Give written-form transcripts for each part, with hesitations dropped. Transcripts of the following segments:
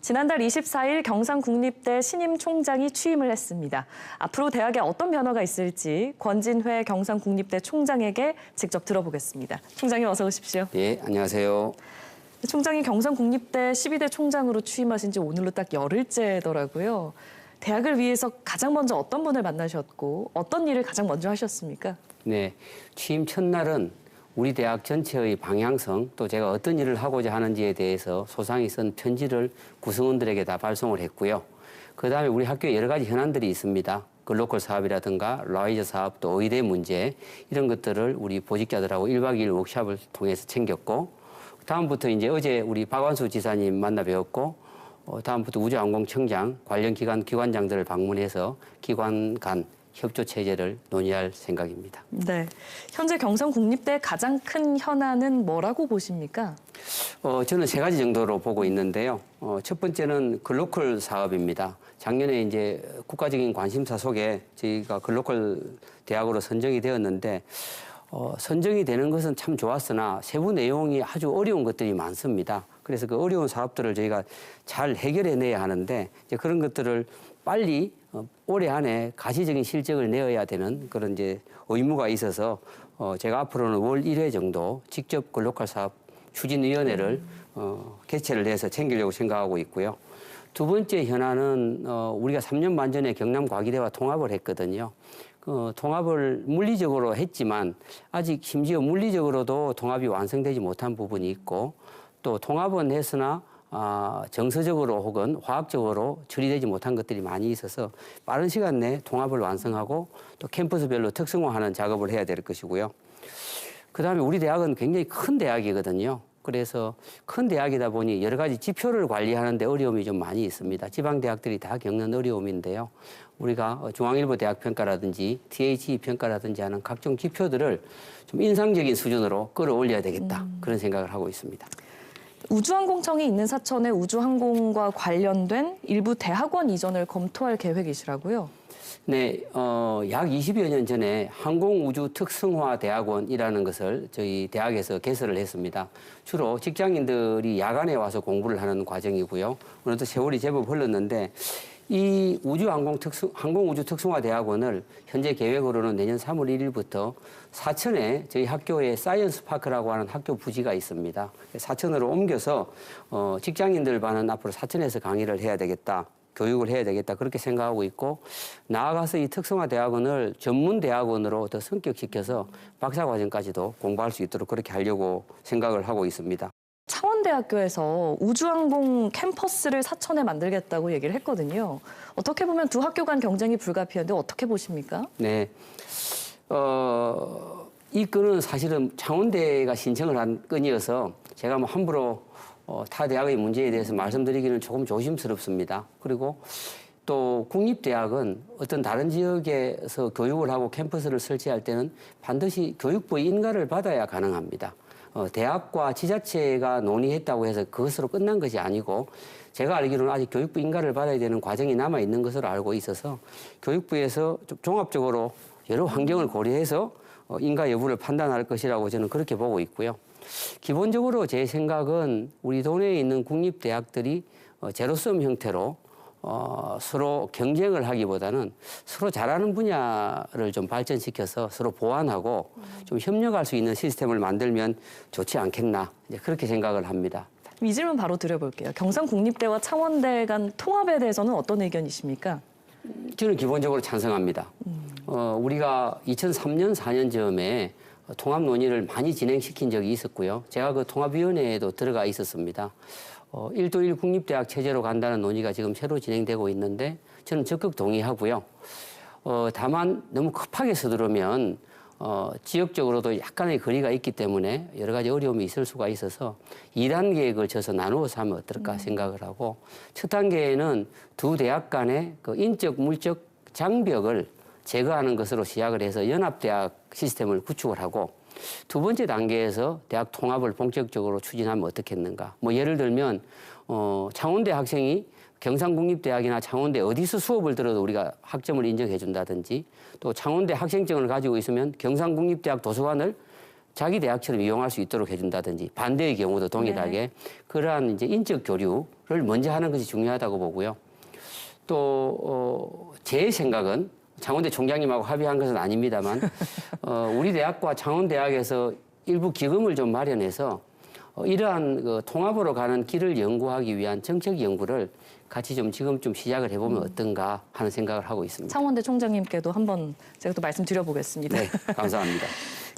지난달 24일 경상국립대 신임 총장이 취임을 했습니다. 앞으로 대학에 어떤 변화가 있을지 권진회 경상국립대 총장에게 직접 들어보겠습니다. 총장님 어서 오십시오. 예, 안녕하세요. 총장이 경상국립대 12대 총장으로 취임하신 지 오늘로 딱 열흘째더라고요. 대학을 위해서 가장 먼저 어떤 분을 만나셨고 어떤 일을 가장 먼저 하셨습니까? 네, 취임 첫날은 우리 대학 전체의 방향성 또 제가 어떤 일을 하고자 하는지에 대해서 소상히 쓴 편지를 구성원들에게 다 발송을 했고요. 그다음에 우리 학교에 여러 가지 현안들이 있습니다. 글로컬 사업이라든가 라이저 사업 또 의대 문제 이런 것들을 우리 보직자들하고 1박 2일 워크숍을 통해서 챙겼고 다음부터 이제 어제 우리 박완수 지사님 만나 뵈었고 다음부터 우주항공청장 관련 기관장들을 방문해서 기관 간 협조 체제를 논의할 생각입니다. 네, 현재 경상국립대 가장 큰 현안은 뭐라고 보십니까? 저는 세 가지 정도로 보고 있는데요. 첫 번째는 글로컬 사업입니다. 작년에 이제 국가적인 관심사 속에 저희가 글로컬 대학으로 선정이 되었는데 선정이 되는 것은 참 좋았으나 세부 내용이 아주 어려운 것들이 많습니다. 그래서 그 어려운 사업들을 저희가 잘 해결해내야 하는데 이제 그런 것들을 빨리 올해 안에 가시적인 실적을 내어야 되는 그런 이제 의무가 있어서 제가 앞으로는 월 1회 정도 직접 글로컬 사업 추진위원회를 개최를 해서 챙기려고 생각하고 있고요. 두 번째 현안은 우리가 3년 반 전에 경남과기대와 통합을 했거든요. 통합을 물리적으로 했지만 아직 심지어 물리적으로도 통합이 완성되지 못한 부분이 있고 또 통합은 했으나 정서적으로 혹은 화학적으로 처리되지 못한 것들이 많이 있어서 빠른 시간 내에 통합을 완성하고 또 캠퍼스별로 특성화하는 작업을 해야 될 것이고요. 그다음에 우리 대학은 굉장히 큰 대학이거든요. 그래서 큰 대학이다 보니 여러 가지 지표를 관리하는 데 어려움이 좀 많이 있습니다. 지방 대학들이 다 겪는 어려움인데요. 우리가 중앙일보 대학 평가라든지 THE 평가라든지 하는 각종 지표들을 좀 인상적인 수준으로 끌어올려야 되겠다. 그런 생각을 하고 있습니다. 우주항공청이 있는 사천에 우주항공과 관련된 일부 대학원 이전을 검토할 계획이시라고요? 네, 약 20여 년 전에 항공우주특성화대학원이라는 것을 저희 대학에서 개설을 했습니다. 주로 직장인들이 야간에 와서 공부를 하는 과정이고요. 어느덧 세월이 제법 흘렀는데 이 항공우주특성화대학원을 현재 계획으로는 내년 3월 1일부터 사천에 저희 학교에 사이언스파크라고 하는 학교 부지가 있습니다. 사천으로 옮겨서 직장인들 반은 앞으로 사천에서 강의를 해야 되겠다. 교육을 해야 되겠다. 그렇게 생각하고 있고 나아가서 이 특성화대학원을 전문대학원으로 더 성격시켜서 박사과정까지도 공부할 수 있도록 그렇게 하려고 생각을 하고 있습니다. 창원대학교에서 우주항공 캠퍼스를 사천에 만들겠다고 얘기를 했거든요. 어떻게 보면 두 학교 간 경쟁이 불가피한데 어떻게 보십니까? 네, 이 건은 사실은 창원대가 신청을 한 건이어서 제가 뭐 함부로 타 대학의 문제에 대해서 말씀드리기는 조금 조심스럽습니다. 그리고 또 국립대학은 어떤 다른 지역에서 교육을 하고 캠퍼스를 설치할 때는 반드시 교육부의 인가를 받아야 가능합니다. 대학과 지자체가 논의했다고 해서 그것으로 끝난 것이 아니고 제가 알기로는 아직 교육부 인가를 받아야 되는 과정이 남아 있는 것으로 알고 있어서 교육부에서 좀 종합적으로 여러 환경을 고려해서 인가 여부를 판단할 것이라고 저는 그렇게 보고 있고요. 기본적으로 제 생각은 우리 동네에 있는 국립대학들이 제로섬 형태로 서로 경쟁을 하기보다는 서로 잘하는 분야를 좀 발전시켜서 서로 보완하고 좀 협력할 수 있는 시스템을 만들면 좋지 않겠나 이제 그렇게 생각을 합니다. 이 질문 바로 드려볼게요. 경상국립대와 창원대 간 통합에 대해서는 어떤 의견이십니까? 저는 기본적으로 찬성합니다. 우리가 2003년, 4년 즈음에 통합 논의를 많이 진행시킨 적이 있었고요. 제가 그 통합위원회에도 들어가 있었습니다. 1도1 국립대학 체제로 간다는 논의가 지금 새로 진행되고 있는데 저는 적극 동의하고요. 다만 너무 급하게 서두르면 지역적으로도 약간의 거리가 있기 때문에 여러 가지 어려움이 있을 수가 있어서 2단계에 걸쳐서 나누어서 하면 어떨까 생각을 하고 첫 단계에는 두 대학 간의 그 인적, 물적 장벽을 제거하는 것으로 시작을 해서 연합대학 시스템을 구축을 하고 두 번째 단계에서 대학 통합을 본격적으로 추진하면 어떻겠는가. 뭐 예를 들면 창원대 학생이 경상국립대학이나 창원대 어디서 수업을 들어도 우리가 학점을 인정해 준다든지 또 창원대 학생증을 가지고 있으면 경상국립대학 도서관을 자기 대학처럼 이용할 수 있도록 해준다든지 반대의 경우도 동일하게 그러한 이제 인적 교류를 먼저 하는 것이 중요하다고 보고요. 또 제 생각은 창원대 총장님하고 합의한 것은 아닙니다만 우리 대학과 창원대학에서 일부 기금을 좀 마련해서 이러한 그 통합으로 가는 길을 연구하기 위한 정책 연구를 같이 좀 지금 좀 시작을 해보면 어떤가 하는 생각을 하고 있습니다. 창원대 총장님께도 한번 제가 또 말씀드려보겠습니다. 네, 감사합니다.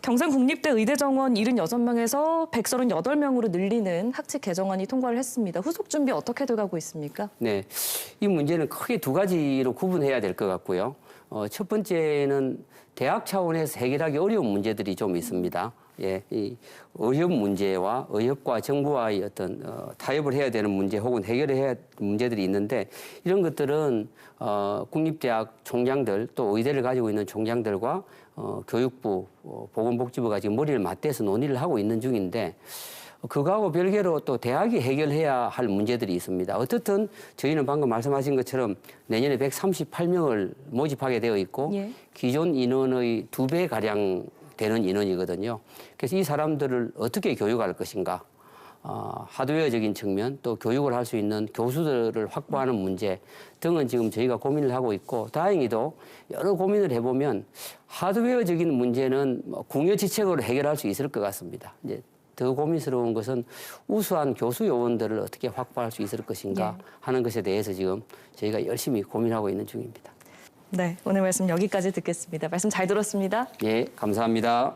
경상국립대 의대 정원 76명에서 138명으로 늘리는 학칙 개정안이 통과를 했습니다. 후속 준비 어떻게 돼가고 있습니까? 네, 이 문제는 크게 두 가지로 구분해야 될 것 같고요. 첫 번째는 대학 차원에서 해결하기 어려운 문제들이 좀 있습니다. 예, 이 의협 문제와 의협과 정부와의 어떤 타협을 해야 되는 문제 혹은 해결해야 할 문제들이 있는데 이런 것들은 국립대학 총장들 또 의대를 가지고 있는 총장들과 교육부, 보건복지부가 지금 머리를 맞대서 논의를 하고 있는 중인데 그거하고 별개로 또 대학이 해결해야 할 문제들이 있습니다. 어떻든 저희는 방금 말씀하신 것처럼 내년에 138명을 모집하게 되어 있고 기존 인원의 2배가량 되는 인원이거든요. 그래서 이 사람들을 어떻게 교육할 것인가, 하드웨어적인 측면 또 교육을 할 수 있는 교수들을 확보하는 문제 등은 지금 저희가 고민을 하고 있고 다행히도 여러 고민을 해보면 하드웨어적인 문제는 궁여지책으로 해결할 수 있을 것 같습니다. 이제 더 고민스러운 것은 우수한 교수 요원들을 어떻게 확보할 수 있을 것인가 하는 것에 대해서 지금 저희가 열심히 고민하고 있는 중입니다. 네, 오늘 말씀 여기까지 듣겠습니다. 말씀 잘 들었습니다. 예, 감사합니다.